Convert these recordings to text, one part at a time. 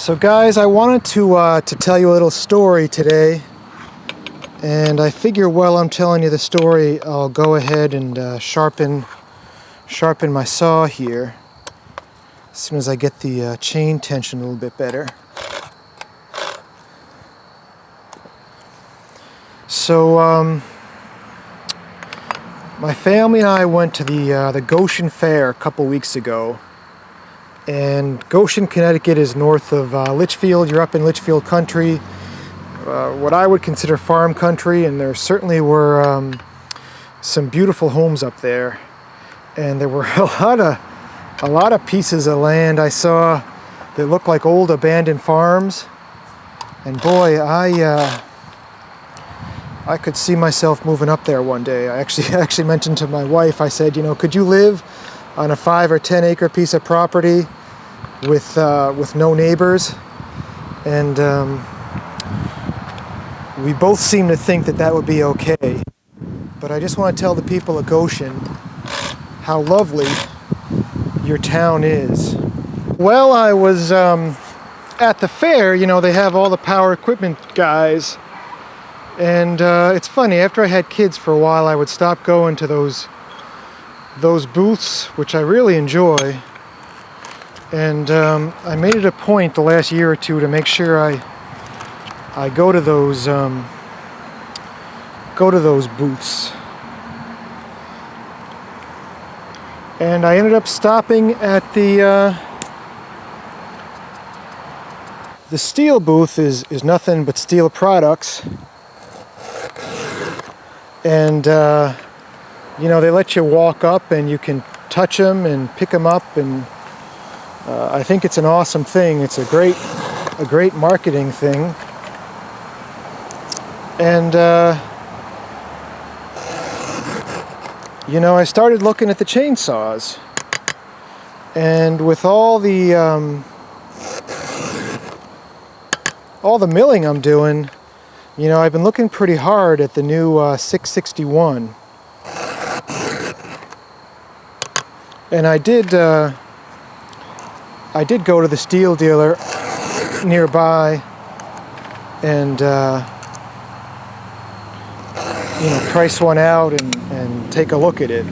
So guys, I wanted to tell you a little story today, and I figure while I'm telling you the story, I'll go ahead and sharpen my saw here as soon as I get the chain tension a little bit better. So my family and I went to the Goshen Fair a couple weeks ago. And Goshen, Connecticut is north of Litchfield. You're up in Litchfield country, what I would consider farm country, and there certainly were some beautiful homes up there. And there were a lot of pieces of land I saw that looked like old abandoned farms. And boy, I could see myself moving up there one day. I actually mentioned to my wife, I said, could you live on a 5 or 10 acre piece of property with no neighbors? And we both seem to think that would be okay. But I just want to tell the people of Goshen how lovely your town is. Well, I was at the fair. They have all the power equipment guys, and it's funny, after I had kids for a while, I would stop going to those booths, which I really enjoy, and I made it a point the last year or two to make sure I go to those booths. And I ended up stopping at the Stihl booth. Is nothing but Stihl products, and they let you walk up and you can touch them and pick them up, and I think it's an awesome thing. It's a great marketing thing. And I started looking at the chainsaws, and with all the milling I'm doing, I've been looking pretty hard at the new 661. And I did go to the Stihl dealer nearby and price one out and take a look at it.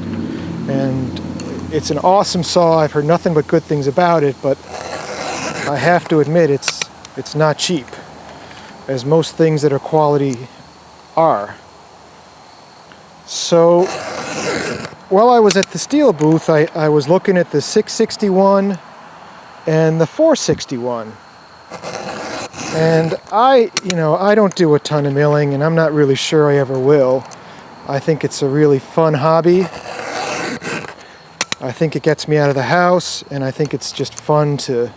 And it's an awesome saw. I've heard nothing but good things about it, but I have to admit it's not cheap, as most things that are quality are. So while I was at the Stihl booth, I was looking at the 661 and the 461. And I don't do a ton of milling, and I'm not really sure I ever will. I think it's a really fun hobby. I think it gets me out of the house, and I think it's just fun to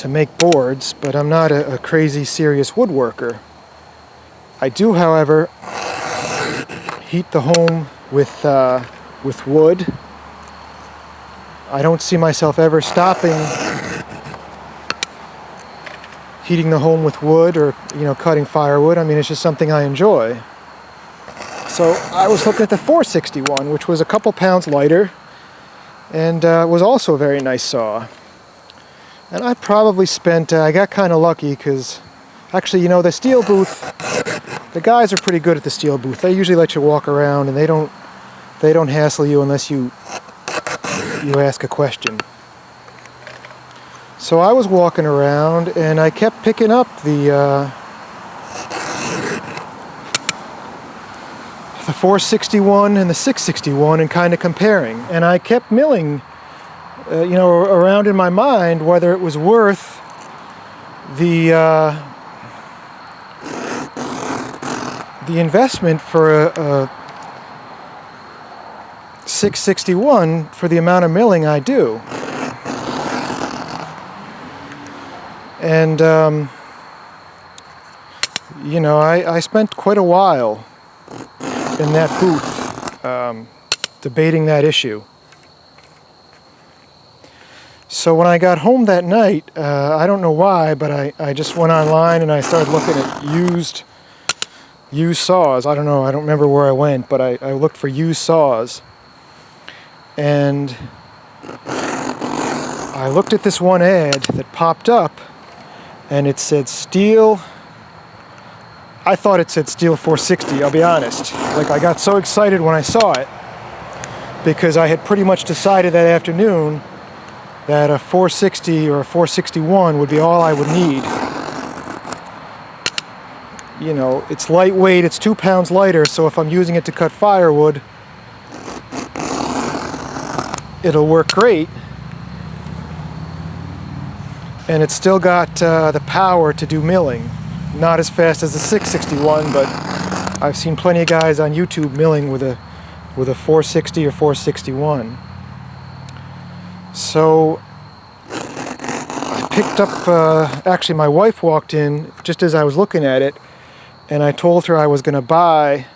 make boards, but I'm not a crazy serious woodworker. I do, however, heat the home with wood. I don't see myself ever stopping heating the home with wood or cutting firewood. I mean, it's just something I enjoy. So I was looking at the 461, which was a couple pounds lighter, and was also a very nice saw. And I probably spent, I got kind of lucky because actually, the Stihl booth, the guys are pretty good at the Stihl booth. They usually let you walk around, and they don't hassle you unless you ask a question. So I was walking around, and I kept picking up the 461 and the 661 and kind of comparing. And I kept milling, around in my mind whether it was worth the investment for a 661 for the amount of milling I do. And I spent quite a while in that booth debating that issue. So when I got home that night, I don't know why, but I just went online and I started looking at used saws. I don't know, I don't remember where I went, but I looked for used saws. And I looked at this one ad that popped up, and it said Stihl. I thought it said Stihl 460, I'll be honest. Like, I got so excited when I saw it, because I had pretty much decided that afternoon that a 460 or a 461 would be all I would need. You know, it's lightweight, it's 2 pounds lighter, so if I'm using it to cut firewood, it'll work great. And it's still got the power to do milling. Not as fast as the 661, but I've seen plenty of guys on YouTube milling with a 460 or 461. So I picked up, actually my wife walked in just as I was looking at it, and I told her I was going to buy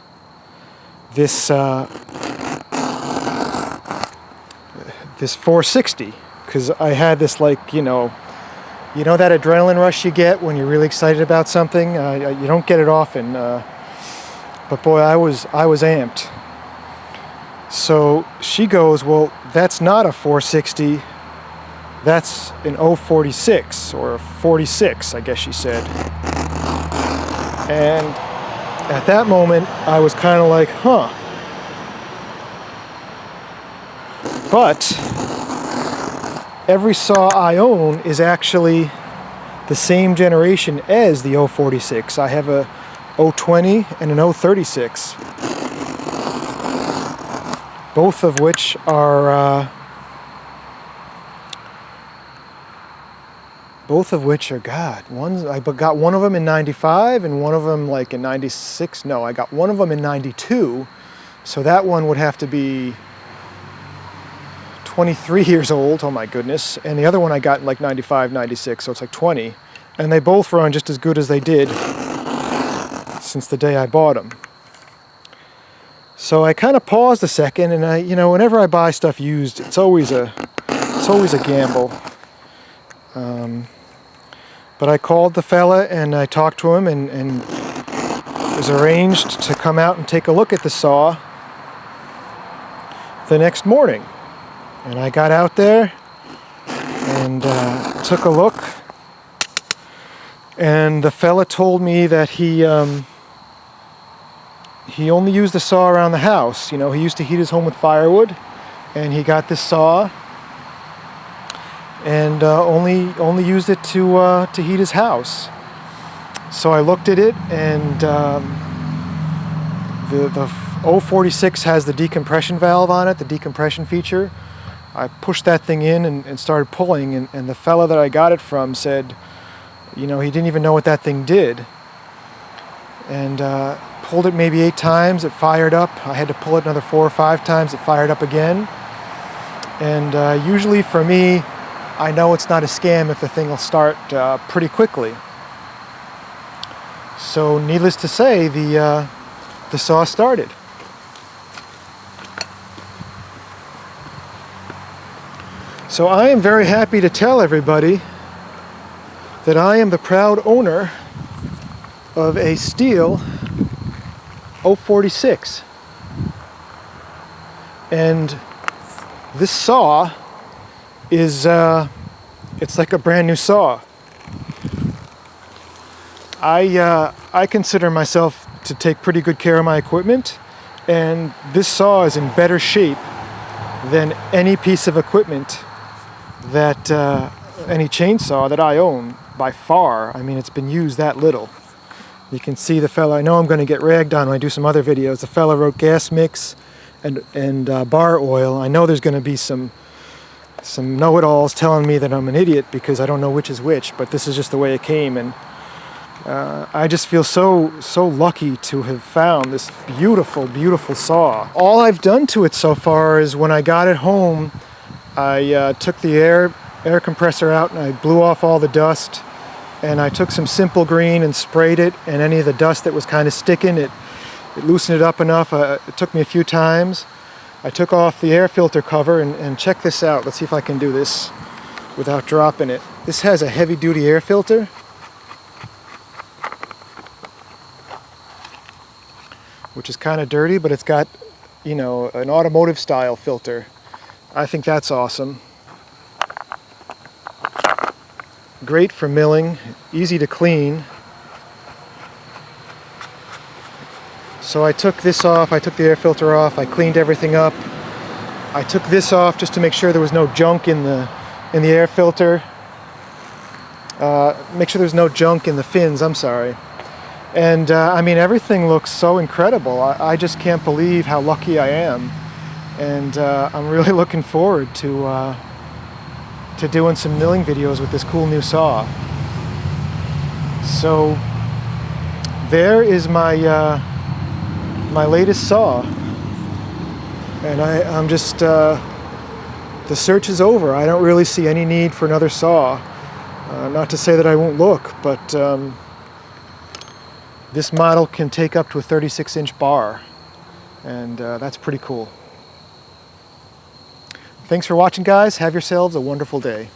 this this 460, because I had this, like, you know that adrenaline rush you get when you're really excited about something. You don't get it often, but boy, I was amped. So she goes, well, that's not a 460, that's an 046 or a 46, I guess she said. And at that moment, I was kind of like, huh. But every saw I own is actually the same generation as the 046. I have a 020 and an 036. Both of which are God. I got one of them in 95 and one of them like in 96. No, I got one of them in 92. So that one would have to be 23 years old, oh my goodness, and the other one I got in like 95, 96, so it's like 20, and they both run just as good as they did since the day I bought them. So I kind of paused a second, and whenever I buy stuff used, it's always a gamble. But I called the fella and I talked to him, and it was arranged to come out and take a look at the saw the next morning. And I got out there and took a look, and the fella told me that he only used the saw around the house. You know, he used to heat his home with firewood, and he got this saw and only used it to heat his house. So I looked at it, and the 046 has the decompression valve on it, the decompression feature. I pushed that thing in and started pulling, and the fella that I got it from said, he didn't even know what that thing did. And pulled it maybe 8 times, it fired up. I had to pull it another 4 or 5 times, it fired up again. And usually for me, I know it's not a scam if the thing will start pretty quickly. So needless to say, the saw started. So I am very happy to tell everybody that I am the proud owner of a Stihl 046. And this saw is, it's like a brand new saw. I consider myself to take pretty good care of my equipment, and this saw is in better shape than any piece of equipment that any chainsaw that I own by far. I mean, it's been used that little. You can see the fella, I know I'm going to get ragged on when I do some other videos. The fella wrote gas mix and bar oil. I know there's going to be some know-it-alls telling me that I'm an idiot because I don't know which is which, but this is just the way it came, and I just feel so lucky to have found this beautiful, beautiful saw. All I've done to it so far is when I got it home, I took the air compressor out and I blew off all the dust, and I took some simple green and sprayed it, and any of the dust that was kind of sticking, it loosened it up enough. It took me a few times. I took off the air filter cover, and check this out. Let's see if I can do this without dropping it. This has a heavy-duty air filter, which is kind of dirty, but it's got, an automotive style filter. I think that's awesome. great for milling, easy to clean. So I took this off, I took the air filter off, I cleaned everything up. I took this off just to make sure there was no junk in the air filter. Make sure there's no junk in the fins, I'm sorry. And I mean, everything looks so incredible. I just can't believe how lucky I am. And I'm really looking forward to doing some milling videos with this cool new saw. So there is my my latest saw. And I'm just, the search is over. I don't really see any need for another saw. Not to say that I won't look, but this model can take up to a 36-inch bar, and that's pretty cool. Thanks for watching, guys. Have yourselves a wonderful day.